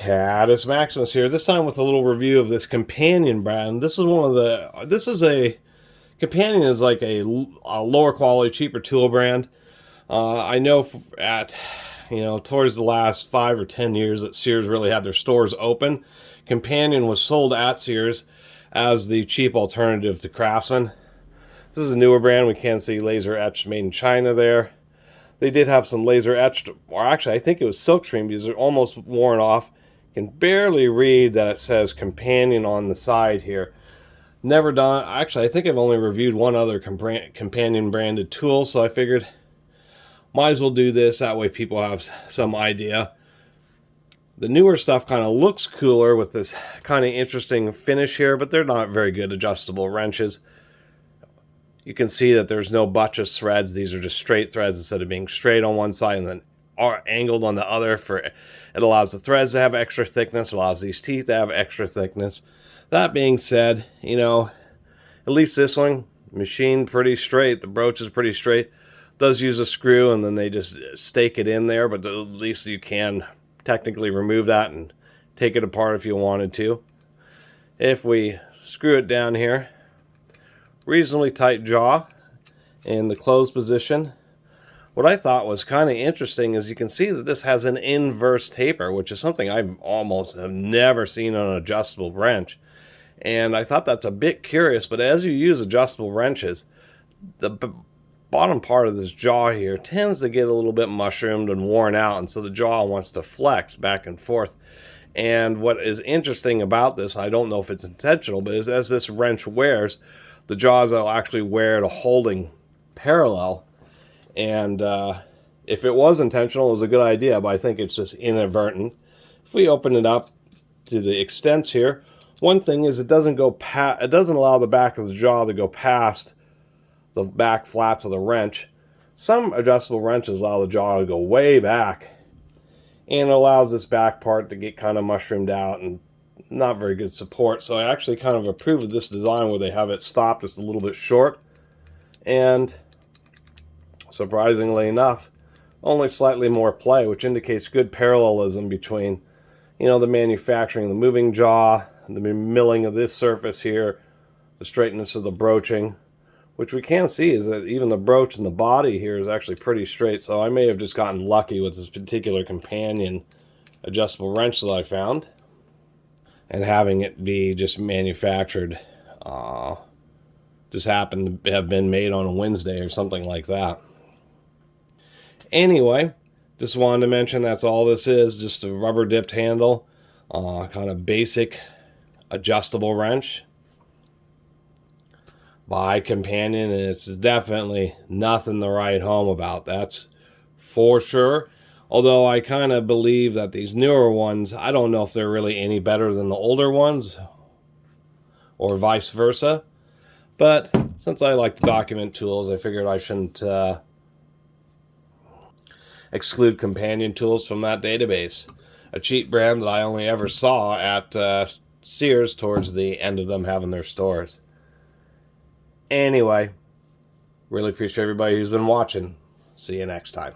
Catus Maximus here, this time with a little review of this companion brand. Companion is like a lower quality, cheaper tool brand. I know towards the last 5 or 10 years that Sears really had their stores open. Companion was sold at Sears as the cheap alternative to Craftsman. This is a newer brand. We can see laser etched made in China there. They did have some laser etched, or actually I think it was silkscreen because they're almost worn off. You can barely read that it says Companion on the side here. Never done, actually I think I've only reviewed one other Companion branded tool, so I figured might as well do this, that way people have some idea. The newer stuff kind of looks cooler with this kind of interesting finish here, but they're not very good adjustable wrenches. You can see that there's no buttress threads. These are just straight threads instead of being straight on one side and then are angled on the other. It allows the threads to have extra thickness, allows these teeth to have extra thickness. That being said, at least this one, machined pretty straight. The broach is pretty straight. Does use a screw and then they just stake it in there, but at least you can technically remove that and take it apart if you wanted to. If we screw it down here, reasonably tight jaw in the closed position. What I thought was kind of interesting is you can see that this has an inverse taper, which is something I almost have never seen on an adjustable wrench. And I thought that's a bit curious, but as you use adjustable wrenches, the bottom part of this jaw here tends to get a little bit mushroomed and worn out, and so the jaw wants to flex back and forth. And what is interesting about this, I don't know if it's intentional, but is as this wrench wears, the jaws will actually wear to holding parallel. And if it was intentional, it was a good idea, but I think it's just inadvertent. If we open it up to the extents here, one thing is it doesn't allow the back of the jaw to go past the back flats of the wrench. Some adjustable wrenches allow the jaw to go way back, and it allows this back part to get kind of mushroomed out and not very good support. So I actually kind of approve of this design where they have it stopped just a little bit short, and surprisingly enough, only slightly more play, which indicates good parallelism between the manufacturing, the moving jaw, the milling of this surface here, the straightness of the broaching, which we can see is that even the broach and the body here is actually pretty straight. So I may have just gotten lucky with this particular Companion adjustable wrench that I found, and having it be just manufactured, just happened to have been made on a Wednesday or something like that. Anyway, just wanted to mention that's all this is, just a rubber dipped handle, kind of basic adjustable wrench by Companion, and it's definitely nothing to write home about, that's for sure. Although I kind of believe that these newer ones, I don't know if they're really any better than the older ones or vice versa. But since I like to document tools, I figured I shouldn't exclude Companion tools from that database. A cheap brand that I only ever saw at Sears towards the end of them having their stores. Anyway, really appreciate everybody who's been watching. See you next time.